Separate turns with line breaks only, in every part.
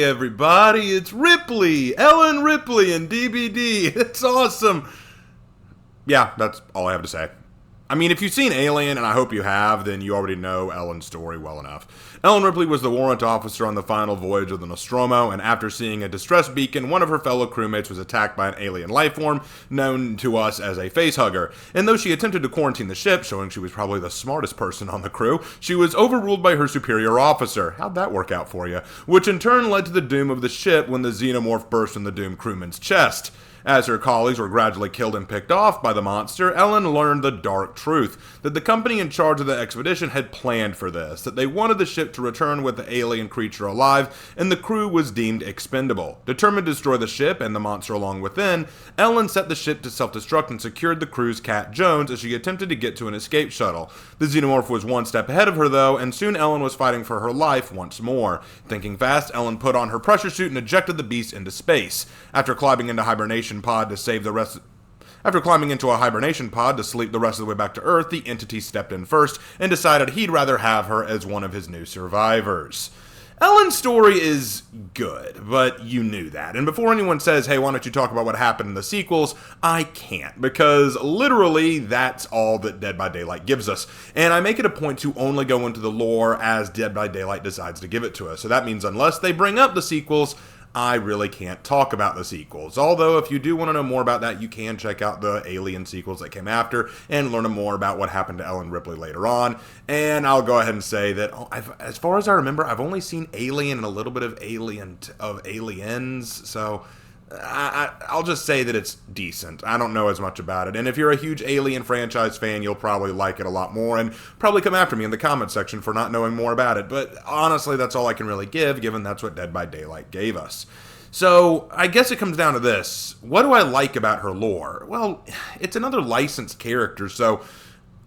everybody, it's Ripley, Ellen Ripley in DBD. It's awesome. Yeah, that's all I have to say. I mean, if you've seen Alien, and I hope you have, then you already know Ellen's story well enough. Ellen Ripley was the warrant officer on the final voyage of the Nostromo, and after seeing a distress beacon, one of her fellow crewmates was attacked by an alien lifeform, known to us as a facehugger. And though she attempted to quarantine the ship, showing she was probably the smartest person on the crew, she was overruled by her superior officer. How'd that work out for you? Which in turn led to the doom of the ship when the xenomorph burst in the doomed crewman's chest. As her colleagues were gradually killed and picked off by the monster, Ellen learned the dark truth, that the company in charge of the expedition had planned for this, that they wanted the ship to return with the alien creature alive, and the crew was deemed expendable. Determined to destroy the ship and the monster along within, Ellen set the ship to self-destruct and secured the crew's Cat Jones as she attempted to get to an escape shuttle. The xenomorph was one step ahead of her though, and soon Ellen was fighting for her life once more. Thinking fast, Ellen put on her pressure suit and ejected the beast into space. After climbing into a hibernation pod to sleep the rest of the way back to Earth, the entity stepped in first and decided he'd rather have her as one of his new survivors. Ellen's story is good, but you knew that. And before anyone says, hey, why don't you talk about what happened in the sequels, I can't, because literally that's all that Dead by Daylight gives us. And I make it a point to only go into the lore as Dead by Daylight decides to give it to us. So that means unless they bring up the sequels, I really can't talk about the sequels. Although, if you do want to know more about that, you can check out the Alien sequels that came after and learn more about what happened to Ellen Ripley later on. And I'll go ahead and say that, as far as I remember, I've only seen Alien and a little bit of Aliens, so I'll just say that it's decent. I don't know as much about it. And if you're a huge Alien franchise fan, you'll probably like it a lot more and probably come after me in the comment section for not knowing more about it. But honestly, that's all I can really give, given that's what Dead by Daylight gave us. So I guess it comes down to this. What do I like about her lore? Well, it's another licensed character, so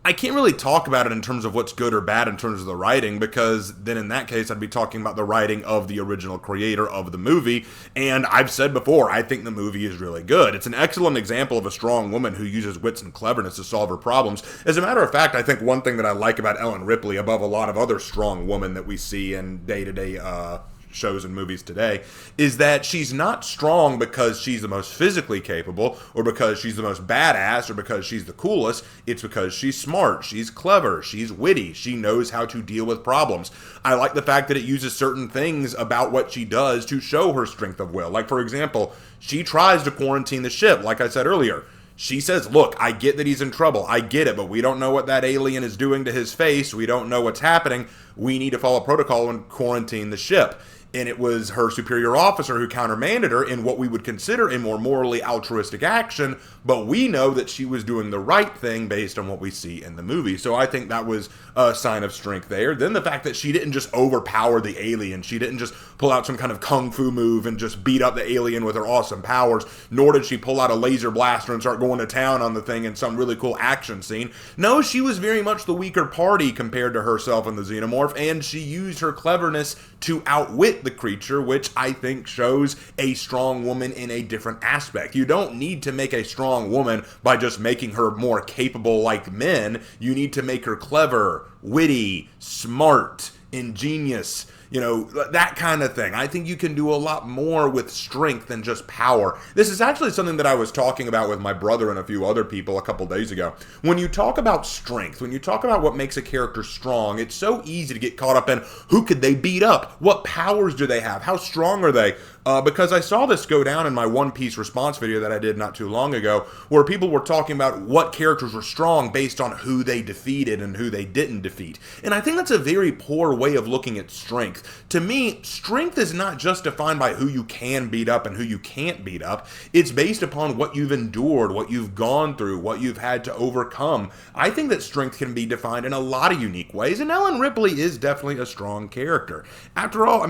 I can't really talk about it in terms of what's good or bad in terms of the writing, because then in that case I'd be talking about the writing of the original creator of the movie, and I've said before, I think the movie is really good. It's an excellent example of a strong woman who uses wits and cleverness to solve her problems. As a matter of fact, I think one thing that I like about Ellen Ripley, above a lot of other strong women that we see in day-to-day shows and movies today, is that she's not strong because she's the most physically capable, or because she's the most badass, or because she's the coolest. It's because she's smart, she's clever, she's witty, she knows how to deal with problems. I like the fact that it uses certain things about what she does to show her strength of will. Like, for example, she tries to quarantine the ship, like I said earlier. She says, look, I get that he's in trouble. I get it, but we don't know what that alien is doing to his face. We don't know what's happening. We need to follow protocol and quarantine the ship. And it was her superior officer who countermanded her in what we would consider a more morally altruistic action, but we know that she was doing the right thing based on what we see in the movie. So I think that was a sign of strength there. Then the fact that she didn't just overpower the alien, she didn't just pull out some kind of kung fu move and just beat up the alien with her awesome powers, nor did she pull out a laser blaster and start going to town on the thing in some really cool action scene. No, she was very much the weaker party compared to herself and the xenomorph, and she used her cleverness to outwit the creature, which I think shows a strong woman in a different aspect. You don't need to make a strong woman by just making her more capable like men. You need to make her clever, witty, smart, ingenious, that kind of thing. I think you can do a lot more with strength than just power. This is actually something that I was talking about with my brother and a few other people a couple days ago. When you talk about strength, when you talk about what makes a character strong, it's so easy to get caught up in who could they beat up? What powers do they have? How strong are they? Because I saw this go down in my One Piece response video that I did not too long ago, where people were talking about what characters were strong based on who they defeated and who they didn't defeat. And I think that's a very poor way of looking at strength. To me, strength is not just defined by who you can beat up and who you can't beat up. It's based upon what you've endured, what you've gone through, what you've had to overcome. I think that strength can be defined in a lot of unique ways, and Ellen Ripley is definitely a strong character. After all,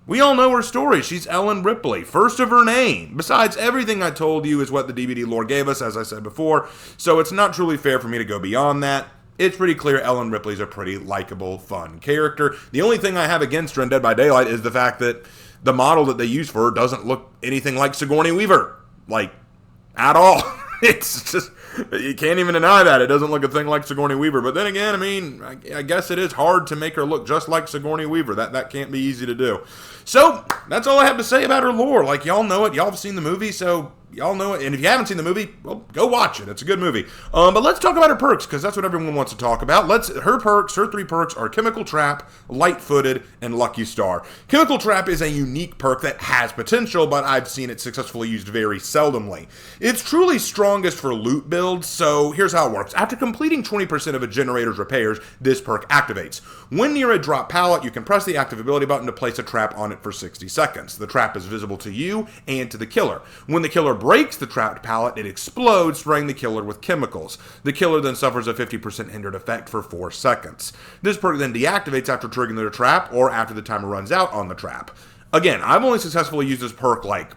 we all know her story. She's Ellen Ripley, first of her name. Besides, everything I told you is what the DVD lore gave us, as I said before, so it's not truly fair for me to go beyond that. It's pretty clear Ellen Ripley's a pretty likable, fun character. The only thing I have against her in Dead by Daylight is the fact that the model that they use for her doesn't look anything like Sigourney Weaver. At all. It's just, You can't even deny that. It doesn't look a thing like Sigourney Weaver. But then again, I mean, I guess it is hard to make her look just like Sigourney Weaver. That can't be easy to do. So, that's all I have to say about her lore. Like, y'all know it. Y'all have seen the movie, so y'all know it. And if you haven't seen the movie, well, go watch it. It's a good movie. But let's talk about her perks, because that's what everyone wants to talk about. Her 3 perks are Chemical Trap, Light-Footed, and Lucky Star. Chemical Trap is a unique perk that has potential, but I've seen it successfully used very seldomly. It's truly strongest for loot builds, so here's how it works. After completing 20% of a generator's repairs, this perk activates. When near a drop pallet, you can press the active ability button to place a trap on it for 60 seconds. The trap is visible to you and to the killer. When the killer breaks the trapped pallet, it explodes, spraying the killer with chemicals. The killer then suffers a 50% hindered effect for 4 seconds. This perk then deactivates after triggering the trap or after the timer runs out on the trap. Again, I've only successfully used this perk like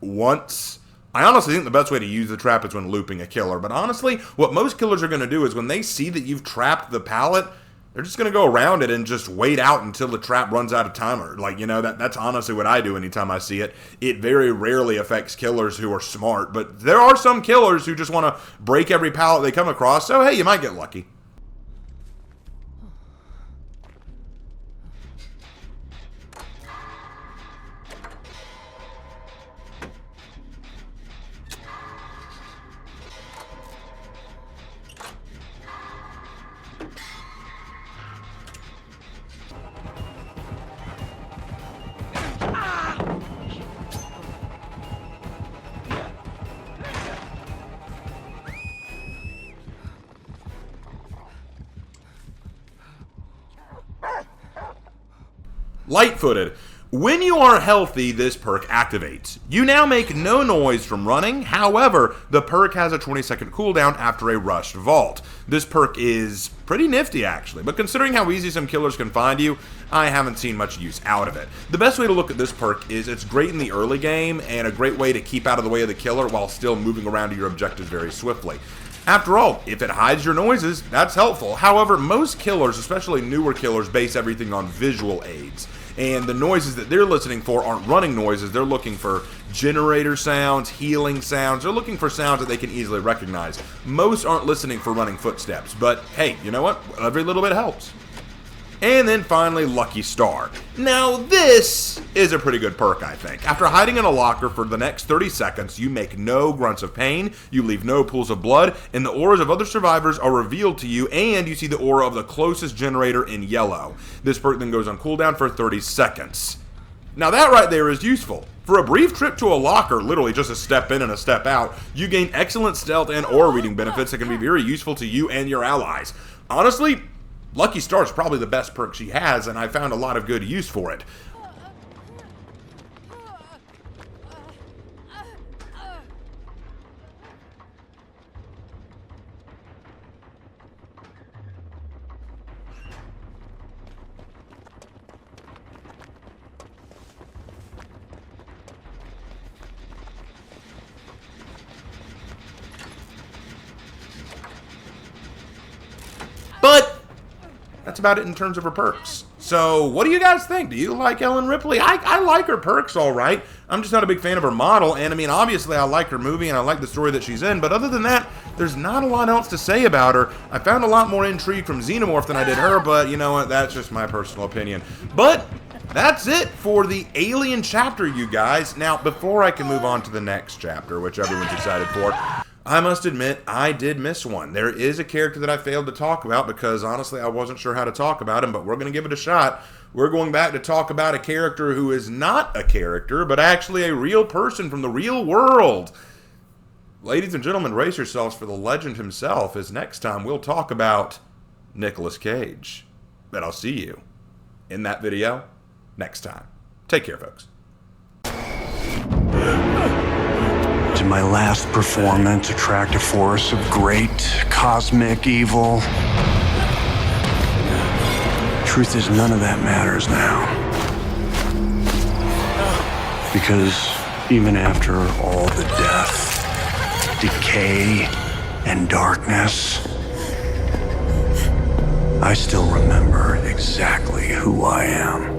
once. I honestly think the best way to use the trap is when looping a killer, but honestly, what most killers are going to do is when they see that you've trapped the pallet, they're just going to go around it and just wait out until the trap runs out of timer. Like, you know, that's honestly what I do anytime I see it. It very rarely affects killers who are smart, but there are some killers who just want to break every pallet they come across, so hey, you might get lucky. Light-Footed. When you are healthy, this perk activates. You now make no noise from running, however, the perk has a 20-second cooldown after a rushed vault. This perk is pretty nifty actually, but considering how easy some killers can find you, I haven't seen much use out of it. The best way to look at this perk is it's great in the early game, and a great way to keep out of the way of the killer while still moving around to your objectives very swiftly. After all, if it hides your noises, that's helpful. However, most killers, especially newer killers, base everything on visual aids. And the noises that they're listening for aren't running noises. They're looking for generator sounds, healing sounds. They're looking for sounds that they can easily recognize. Most aren't listening for running footsteps. But hey, you know what? Every little bit helps. And then finally, Lucky Star. Now this is a pretty good perk, I think. After hiding in a locker for the next 30 seconds, you make no grunts of pain, you leave no pools of blood, and the auras of other survivors are revealed to you, and you see the aura of the closest generator in yellow. This perk then goes on cooldown for 30 seconds. Now that right there is useful. For a brief trip to a locker, literally just a step in and a step out, you gain excellent stealth and aura reading benefits that can be very useful to you and your allies. Honestly, Lucky Star is probably the best perk she has, and I found a lot of good use for it. But that's about it in terms of her perks. So, what do you guys think? Do you like Ellen Ripley? I like her perks, all right. I'm just not a big fan of her model, and I mean, obviously, I like her movie, and I like the story that she's in, but other than that, there's not a lot else to say about her. I found a lot more intrigue from Xenomorph than I did her, but you know what? That's just my personal opinion. But that's it for the Alien chapter, you guys. Now, before I can move on to the next chapter, which everyone's excited for, I must admit, I did miss one. There is a character that I failed to talk about because, honestly, I wasn't sure how to talk about him, but we're going to give it a shot. We're going back to talk about a character who is not a character, but actually a real person from the real world. Ladies and gentlemen, brace yourselves for the legend himself, as next time we'll talk about Nicolas Cage. But I'll see you in that video next time. Take care, folks.
Did my last performance attract a force of great cosmic evil? Truth is, none of that matters now. Because even after all the death, decay, and darkness, I still remember exactly who I am.